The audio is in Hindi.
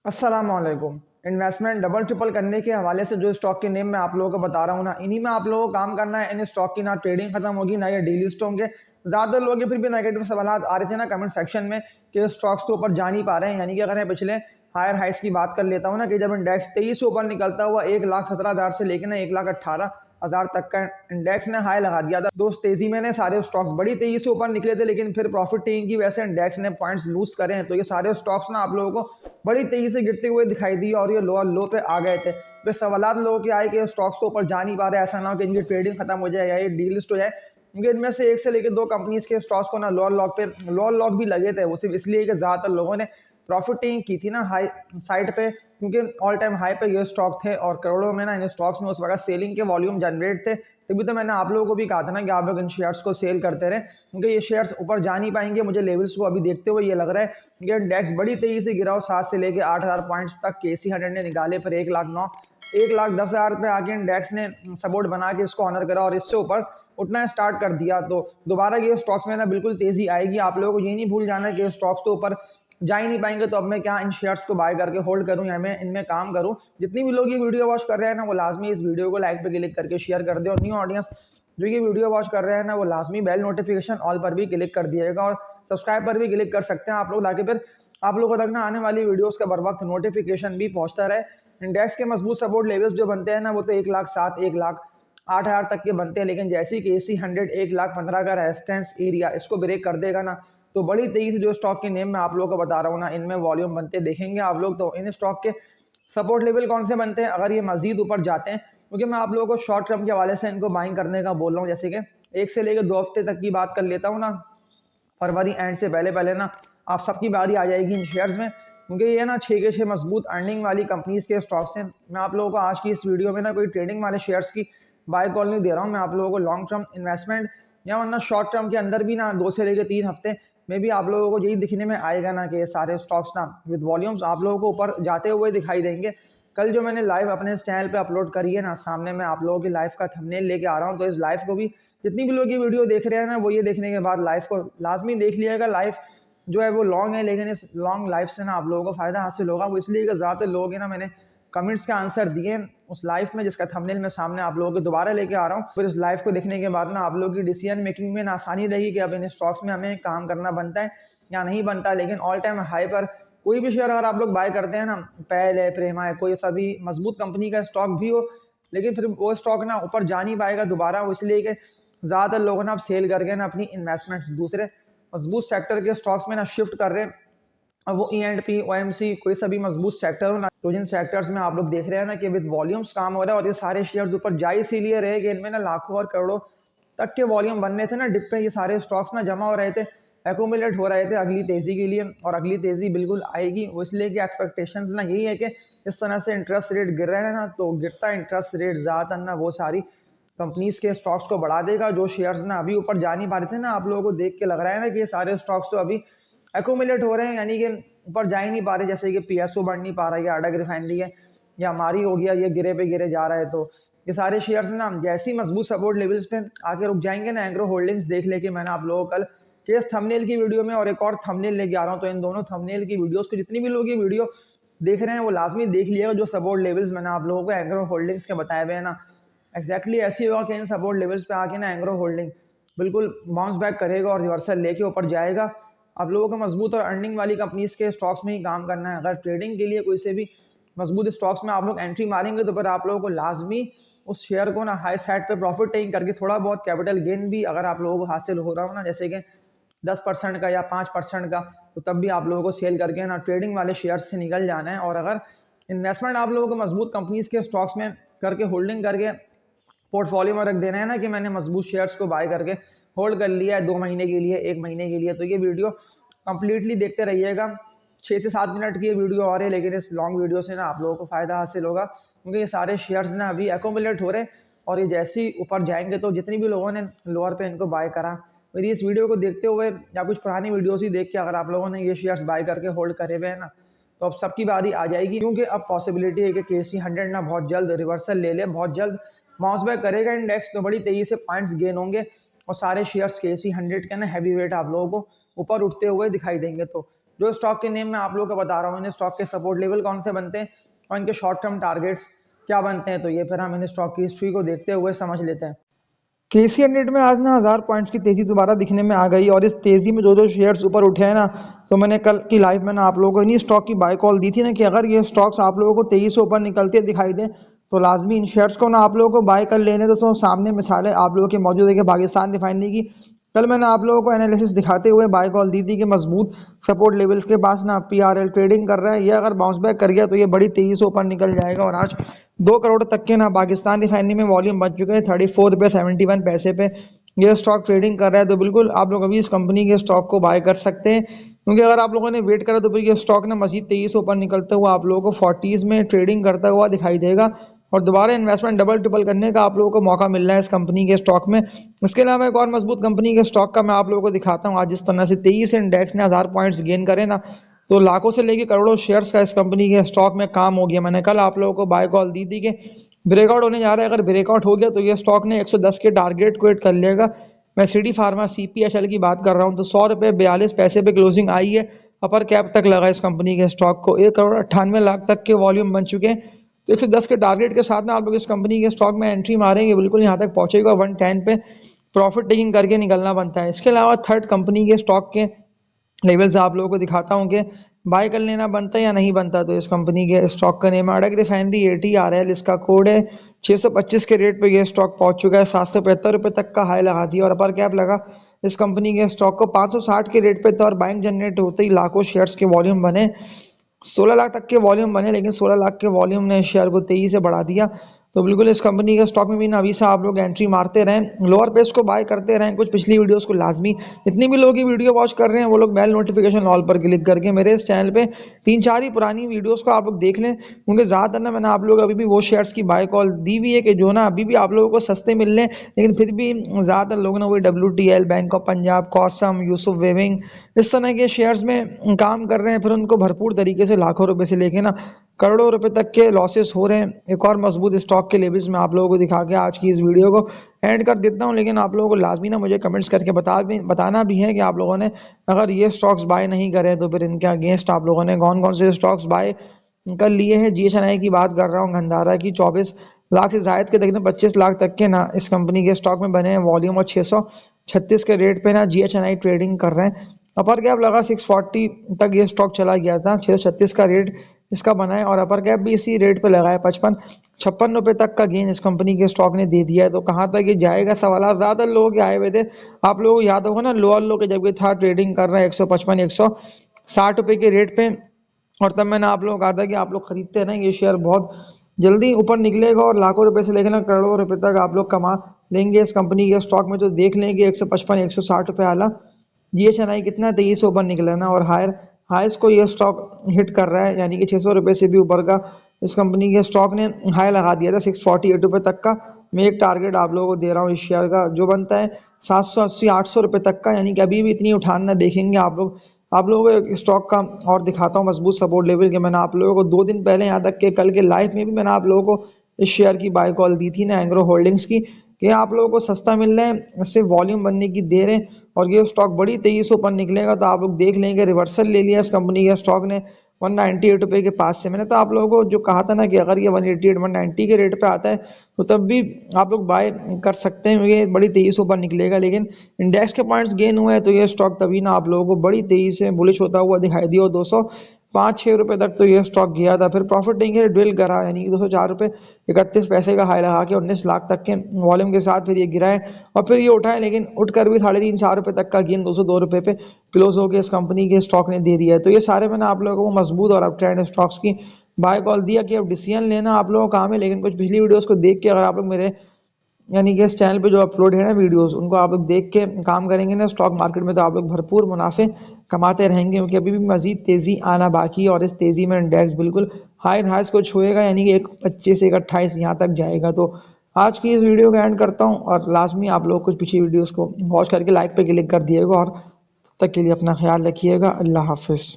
अस्सलामुअलैकुम। इन्वेस्टमेंट डबल ट्रिपल करने के हवाले से जो स्टॉक के नेम मैं आप लोगों को बता रहा हूँ ना, इन्हीं में आप लोगों को काम करना है। इन स्टॉक की ना ट्रेडिंग खत्म होगी ना ये डीलिस्ट होंगे। ज़्यादातर लोग फिर भी नेगेटिव सवाल आ रहे थे ना कमेंट सेक्शन में कि स्टॉक्स के ऊपर जा नहीं पा रहे हैं। यानी कि अगर मैं पिछले हायर हाइस की बात कर लेता हूँ ना, कि जब इंडेक्स 23 से ऊपर निकलता हुआ 1,17,000 से लेकर ना 1,18,000 तक का इंडेक्स ने हाई लगा दिया था। दोस्त तेजी में ने सारे स्टॉक्स बड़ी तेजी से ऊपर निकले थे, लेकिन फिर प्रॉफिट टेकिंग की वजह से इंडेक्स ने पॉइंट्स लूज करे हैं। तो ये सारे स्टॉक्स ना आप लोगों को बड़ी तेजी से गिरते हुए दिखाई दिए और ये लोअर लो पे आ गए थे। फिर सवाल लोगों के आए कि स्टॉक्स के ऊपर जा नहीं पा रहे, ऐसा ना हो कि इनकी ट्रेडिंग खत्म हो जाए या ये डीलिस्ट हो जाए, क्योंकि इनमें से एक से लेकर दो कंपनीज के स्टॉक्स को ना लोअर लॉक भी लगे थे। वो सिर्फ इसलिए कि ज़्यादातर लोगों ने प्रॉफिट टेकिंग की थी ना हाई साइड पे, क्योंकि ऑल टाइम हाई पे ये स्टॉक थे और करोड़ों में ना इन स्टॉक्स में उस वक्त सेलिंग के वॉल्यूम जनरेट थे। तभी तो मैंने आप लोगों को भी कहा था ना कि आप लोग इन शेयर्स को सेल करते रहे, क्योंकि ये शेयर्स ऊपर जा नहीं पाएंगे। मुझे लेवल्स को अभी देखते हुए ये लग रहा है कि इंडेक्स बड़ी तेजी से गिरा हो, 7 से लेकर 8,000 पॉइंट्स तक KC 100 ने निकाले, फिर 1,10,000 पे आके इंडेक्स ने सपोर्ट बना के इसको ऑनर करा और इससे ऊपर उठना स्टार्ट कर दिया। तो दोबारा ये स्टॉक्स में ना बिल्कुल तेजी आएगी। आप लोगों को ये नहीं भूल जाना कि स्टॉक्स तो ऊपर जा ही नहीं पाएंगे, तो अब मैं क्या इन शेयर्स को बाय करके होल्ड करूं या मैं इनमें काम करूं। जितनी भी लोग ये वीडियो वॉच कर रहे हैं ना, वो लाजमी इस वीडियो को लाइक पे क्लिक करके शेयर कर दे, और न्यू ऑडियंस जो ये वीडियो वॉच कर रहे हैं ना, वो लाजमी बेल नोटिफिकेशन ऑल पर भी क्लिक कर दिएगा और सब्सक्राइब पर भी क्लिक कर सकते हैं आप लोग, ताकि फिर आप लोगों तक ना आने वाली वीडियोस का बर वक्त नोटिफिकेशन भी पहुंचता रहे। इंडेक्स के मजबूत सपोर्ट लेवल्स जो बनते हैं ना, वो तो 1,07,000 1,08,000 तक के बनते हैं, लेकिन जैसे ही KC 100 1,15,000 का रेजिस्टेंस एरिया इसको ब्रेक कर देगा ना, तो बड़ी तेजी से जो स्टॉक के नेम मैं आप लोगों को बता रहा हूँ ना, इनमें वॉल्यूम बनते देखेंगे आप लोग। तो इन स्टॉक के सपोर्ट लेवल कौन से बनते हैं अगर ये मजीद ऊपर जाते हैं, क्योंकि मैं आप लोगों को शॉर्ट टर्म के हवाले से इनको बाइंग करने का बोल रहा हूँ। जैसे कि 1 से लेकर 2 हफ्ते तक की बात कर लेता हूँ ना, फरवरी एंड से पहले पहले ना आप सबकी बारी आ जाएगी इन शेयर्स में, क्योंकि ये ना 6 के 6 मजबूत अर्निंग वाली कंपनीज के स्टॉक्स हैं। मैं आप लोगों को आज की इस वीडियो में ना कोई ट्रेडिंग वाले शेयर्स की बाय कॉल नहीं दे रहा हूँ। मैं आप लोगों को लॉन्ग टर्म इन्वेस्टमेंट या वरना शॉर्ट टर्म के अंदर भी ना 2 से लेकर 3 हफ्ते में भी आप लोगों को यही दिखने में आएगा ना कि सारे स्टॉक्स ना विद वॉल्यूम्स आप लोगों को ऊपर जाते हुए दिखाई देंगे। कल जो मैंने लाइव अपने इस चैनल पे अपलोड करी है ना, सामने मैं आप लोगों की लाइव का थंबनेल लेके आ रहा हूँ। तो इस लाइव को भी जितनी भी लोग ये वीडियो देख रहे हैं ना, वो ये देखने के बाद लाइव को लाजमी देख लिएगा। लाइव जो है वो लॉन्ग है, लेकिन इस लॉन्ग लाइफ से ना आप लोगों को फायदा हासिल होगा। वो इसलिए कि ज़्यादातर लोग हैं ना, मैंने कमेंट्स के आंसर दिए उस लाइव में जिसका थंबनेल मैं सामने आप लोगों को दोबारा लेके आ रहा हूँ। फिर इस लाइव को देखने के बाद ना आप लोगों की डिसीजन मेकिंग में ना आसानी रहेगी कि अब इन स्टॉक्स में हमें काम करना बनता है या नहीं बनता। लेकिन ऑल टाइम हाई पर कोई भी शेयर अगर आप लोग बाय करते हैं ना, पहल है, प्रेमा है, कोई सा भी मजबूत कंपनी का स्टॉक भी हो, लेकिन फिर वो स्टॉक ना ऊपर जा नहीं पाएगा दोबारा। वो इसलिए कि ज़्यादातर लोगों ने अब सेल करके ना अपनी इन्वेस्टमेंट्स दूसरे मजबूत सेक्टर के स्टॉक्स में ना शिफ्ट कर रहे हैं। अब वो E&P OMC कोई सा भी मजबूत सेक्टर हो ना, तो जिन सेक्टर्स में आप लोग देख रहे हैं ना कि विद वॉल्यूम्स काम हो रहा है, और ये सारे शेयर्स ऊपर जा इसीलिए रहे कि इनमें ना लाखों और करोड़ों तक के वॉल्यूम बन रहे थे ना, डिप पे ये सारे स्टॉक्स ना जमा हो रहे थे, एक्यूमुलेट हो रहे थे अगली तेजी के लिए। और अगली तेजी बिल्कुल आएगी, वो इसलिए कि एक्सपेक्टेशंस ना यही है कि इस तरह से इंटरेस्ट रेट गिर रहे हैं ना, तो गिरता इंटरेस्ट रेट ज़्यादातर ना वो सारी कंपनीज के स्टॉक्स को बढ़ा देगा। जो शेयर्स ना अभी ऊपर जा नहीं पा रहे थे ना, आप लोगों को देख के लग रहा है ना कि ये सारे स्टॉक्स तो अभी एक्यूमुलेट हो रहे हैं, यानी कि ऊपर जा ही नहीं पा रहे। जैसे कि PSO बढ़ नहीं पा रहा है, या अडग रिफाइनरी है, या हमारी हो गया, ये गिरे पे गिरे जा रहा है। तो ये सारे शेयर्स ना जैसी मजबूत सपोर्ट लेवल्स पे आके रुक जाएंगे ना, एंग्रो होल्डिंग्स देख लेके मैंने आप लोगों को कल केस थंबनेल की वीडियो में और एक और थंबनेल लेके आ रहा हूँ। तो इन दोनों थंबनेल की वीडियोस को जितनी भी लोग ये वीडियो देख रहे हैं वो लाजमी देख लिएगा। जो सपोर्ट लेवल्स मैंने आप लोगों को एंग्रो होल्डिंग्स के बताए हुए हैं ना, एक्जैक्टली ऐसी होगा कि इन सपोर्ट लेवल्स पे आके ना एंग्रो होल्डिंग बिल्कुल बाउंस बैक करेगा और रिवर्सल लेके ऊपर जाएगा। आप लोगों को मजबूत और अर्निंग वाली कंपनीज के स्टॉक्स में ही काम करना है। अगर ट्रेडिंग के लिए कोई से भी मजबूत स्टॉक्स में आप लोग एंट्री मारेंगे, तो फिर आप लोगों को लाजमी उस शेयर को ना हाई साइड पे प्रॉफिट टेकिंग करके थोड़ा बहुत कैपिटल गेन भी अगर आप लोगों को हासिल हो रहा हो ना, जैसे कि 10% का या 5% का, तो तब भी आप लोगों को सेल करके ना ट्रेडिंग वाले शेयर से निकल जाना है। और अगर इन्वेस्टमेंट आप लोगों को मजबूत कंपनीज के स्टॉक्स में करके होल्डिंग करके पोर्टफोलियो में रख देना है ना, कि मैंने मजबूत शेयर्स को बाय करके होल्ड कर लिया है 2 महीने के लिए, 1 महीने के लिए, तो ये वीडियो कंप्लीटली देखते रहिएगा। 6 से 7 मिनट की ये वीडियो आ रही है, लेकिन इस लॉन्ग वीडियो से ना आप लोगों को फ़ायदा हासिल होगा, क्योंकि ये सारे शेयर्स ना अभी एक्यूमुलेट हो रहे हैं और ये जैसे ही ऊपर जाएंगे, तो जितनी भी लोगों ने लोअर पे इनको बाय करा, मेरी इस वीडियो को देखते हुए या कुछ पुरानी वीडियोस ही देख के अगर आप लोगों ने ये शेयर्स बाय करके होल्ड करे हुए हैं ना, तो अब सबकी बारी आ जाएगी। क्योंकि अब पॉसिबिलिटी है कि KC 100 ना बहुत जल्द रिवर्सल ले ले, बहुत जल्द बाउंस बैक करेगा इंडेक्स, तो बड़ी तेजी से पॉइंट्स गेन होंगे और सारे शेयर्स KC 100 के ना हैवी वेट आप लोगों को ऊपर उठते हुए दिखाई देंगे। तो जो स्टॉक के नेम मैं आप लोगों को बता रहा हूँ, इन स्टॉक के सपोर्ट लेवल कौन से बनते हैं और इनके शॉर्ट टर्म टारगेट्स क्या बनते हैं, तो ये फिर हम इन स्टॉक की हिस्ट्री को देखते हुए समझ लेते हैं। केसी 100 में आज ना 1000 पॉइंट्स की तेजी दोबारा दिखने में आ गई और इस तेजी में जो शेयर्स ऊपर उठे हैं ना, तो मैंने कल की लाइव में ना आप लोगों को इन्हीं स्टॉक की बाय कॉल दी थी ना कि अगर ये स्टॉक्स आप लोगों को तेजी से ऊपर निकलते दिखाई दे तो लाजमी इन शेयर्स को ना आप लोगों को बाय कर लेने। दोस्तों सामने मिसालें आप लोगों की मौजूद है कि पाकिस्तान रिफाइनरी की कल मैंने आप लोगों को एनालिसिस दिखाते हुए बाय कॉल दी थी कि मजबूत सपोर्ट लेवल्स के पास ना पीआरएल ट्रेडिंग कर रहा है, ये अगर बाउंस बैक कर गया तो ये बड़ी तेजी से ऊपर निकल जाएगा और आज 2 करोड़ तक के ना पाकिस्तान रिफाइनरी में वॉल्यूम बच चुके हैं 34 रुपये 71 पैसे पे ये स्टॉक ट्रेडिंग कर रहा है। तो बिल्कुल आप लोग अभी इस कंपनी के स्टॉक को बाय कर सकते हैं, क्योंकि अगर आप लोगों ने वेट करा तो फिर ये स्टॉक ना मजीद तेजी से ऊपर निकलता हुआ आप लोगों को 40s में ट्रेडिंग करता हुआ दिखाई देगा और दोबारा इन्वेस्टमेंट डबल ट्रिपल करने का आप लोगों को मौका मिल रहा है इस कंपनी के स्टॉक में। इसके अलावा एक और मजबूत कंपनी के स्टॉक का मैं आप लोगों को दिखाता हूँ। आज जिस तरह से 23 इंडेक्स ने 1000 पॉइंट्स गेन करे ना, तो लाखों से लेकर करोड़ों शेयर्स का इस कंपनी के स्टॉक में काम हो गया। मैंने कल आप लोगों को बाय कॉल दी थी कि ब्रेकआउट होने जा रहा है, अगर ब्रेकआउट हो गया तो ये स्टॉक ने 110 के टारगेट को हिट कर लेगा। मैं सीडी फार्मा CPHL की बात कर रहा हूँ, तो 100 रुपये 42 पैसे पे क्लोजिंग आई है। अपर कैप तक लगा इस कंपनी के स्टॉक को, 1 करोड़ 98 लाख तक के वॉल्यूम बन चुके हैं। तो 110 के टारगेट के साथ में आप लोग इस कंपनी के स्टॉक में एंट्री मारेंगे, बिल्कुल यहाँ तक पहुंचेगा 110 पे प्रॉफिट टेकिंग करके निकलना बनता है। इसके अलावा थर्ड कंपनी के स्टॉक के लेवल्स आप लोगों को दिखाता हूँ कि बाय कर लेना बनता है या नहीं बनता। तो इस कंपनी के स्टॉक का नेम अडक रिफाइनरी ATRL, इसका कोड है 625 के रेट पे ये स्टॉक पहुंच चुका है, 775 रुपये तक का हाई लगा दिया और अपर कैप लगा इस कंपनी के स्टॉक को 560 के रेट पे था और बाइंग जनरेट होते ही लाखों शेयर्स के वॉल्यूम बने, 16 लाख तक के वॉल्यूम बने, लेकिन 16 लाख के वॉल्यूम ने शेयर को तेजी से बढ़ा दिया। तो बिल्कुल इस कंपनी के स्टॉक में भी ना अभी से आप लोग एंट्री मारते रहें, लोअर पेस को बाय करते रहें। कुछ पिछली वीडियोस को लाजमी, जितनी भी लोग ये वीडियो वॉच कर रहे हैं वो लोग बेल नोटिफिकेशन ऑल पर क्लिक करके मेरे इस चैनल पे 3-4 ही पुरानी वीडियोस को आप लोग देख लें, क्योंकि ज़्यादातर ना मैंने आप लोग अभी भी वो शेयर्स की बाय कॉल दी हुई है कि जो ना अभी भी आप लोगों को सस्ते मिल रहे हैं, लेकिन फिर भी ज़्यादातर लोग ना वही WTL, बैंक ऑफ पंजाब, कॉसम, यूसुफ वेविंग इस तरह के शेयर्स में काम कर रहे हैं, फिर उनको भरपूर तरीके से लाखों रुपए से लेके ना करोड़ों रुपए तक के लॉसेस हो रहे हैं। एक और मजबूत स्टॉक के लेवल्स में आप लोगों को दिखा के आज की इस वीडियो को एंड कर देता हूं, लेकिन आप लोगों को लाजमी ना मुझे कमेंट्स करके बताना भी है कि आप लोगों ने अगर ये स्टॉक्स बाय नहीं करे तो फिर इनके अगेंस्ट आप लोगों ने कौन कौन से स्टॉक्स बाय कर लिए हैं। GHNI की बात कर रहा हूँ, गंधारा की 24 लाख से जायद के तकरीबन 25 लाख तक के ना इस कंपनी के स्टॉक में बने हैं वॉल्यूम और 636 के रेट पे ना GHNI ट्रेडिंग कर रहे हैं। अपर कैप लगा 640 तक ये स्टॉक चला गया था, 636 का रेट इसका बना है और अपर कैप भी इसी रेट पे लगा है। 55-56 रुपये तक का गेन इस कंपनी के स्टॉक ने दे दिया है। तो कहाँ तक ये जाएगा सवाल ज़्यादा लोगों के आए हुए थे, आप लोगों को याद होगा ना लोअर लो के जब ये था ट्रेडिंग कर रहा है 155-160 रुपये के रेट पे, और तब मैंने आप लोगों को कहा था कि आप लोग खरीदते रहें, ये शेयर बहुत जल्दी ऊपर निकलेगा और लाखों रुपए से लेकर ना करोड़ों रुपए तक आप लोग कमा लेंगे इस कंपनी के स्टॉक में। तो देख लेंगे 155-160 रुपये आला GHNI कितना तेजी से ऊपर निकला ना और हाइस को ये स्टॉक हिट कर रहा है, यानी कि 600 रुपये से भी ऊपर का इस कंपनी के स्टॉक ने हाई लगा दिया था 648 रुपये तक का। मैं एक टारगेट आप लोगों को दे रहा हूँ इस शेयर का जो बनता है 780-800 रुपये तक का, यानी कि अभी भी इतनी उठान ना देखेंगे आप लोग। आप लोगों को एक स्टॉक का और दिखाता हूँ मजबूत सपोर्ट लेवल के, मैंने आप लोगों को 2 दिन पहले यहाँ तक के कल के लाइव में भी मैंने आप लोगों को इस शेयर की बाय कॉल दी थी ना एंग्रो होल्डिंग्स की, कि आप लोगों को सस्ता मिल रहा है, इससे वॉल्यूम बनने की देर है और ये स्टॉक बड़ी तेजी से ऊपर निकलेगा। तो आप लोग देख लेंगे रिवर्सल ले लिया इस कंपनी के स्टॉक ने 198 रुपये के पास से। मैंने तो आप लोगों को जो कहा था ना कि अगर ये 188-190 के रेट पे आता है तो तब भी आप लोग बाय कर सकते हैं, ये बड़ी तेजी से ऊपर निकलेगा। लेकिन इंडेक्स के पॉइंट्स गेन हुए हैं तो ये स्टॉक तभी ना आप लोगों को बड़ी तेजी से बुलिश होता हुआ दिखाई दिया। 205-6 रुपये तक तो ये स्टॉक गया था, फिर प्रॉफिट टेकिंग ड्रिल करा, यानी कि 204 रुपये 31 पैसे का हाई लगा के 19 लाख तक के वॉल्यूम के साथ फिर ये गिरा है और फिर ये उठा है, लेकिन उठकर भी 3.5-4 रुपये तक का गेन 202 रुपये पे क्लोज होकर इस कंपनी के स्टॉक ने दे दिया है। तो ये सारे मैंने आप लोगों को मजबूत और अप ट्रेंड स्टॉक्स की बाय कॉल दिया कि अब डिसीजन लेना आप लोगों का काम है। लेकिन कुछ पिछली वीडियोस को देख के अगर आप लोग मेरे यानी कि इस चैनल पे जो अपलोड है ना वीडियोस, उनको आप लोग देख के काम करेंगे ना स्टॉक मार्केट में, तो आप लोग भरपूर मुनाफे कमाते रहेंगे, क्योंकि अभी भी मजीद तेज़ी आना बाकी है और इस तेज़ी में इंडेक्स बिल्कुल हाइस को छुएगा, यानी कि 125-128 यहाँ तक जाएगा। तो आज की इस वीडियो का एंड करता हूँ और लाजमी आप लोग कुछ पिछली वीडियोज़ को वॉच करके लाइक पे क्लिक कर दिएगा और तब तक के लिए अपना ख्याल रखिएगा। अल्लाह हाफिज़।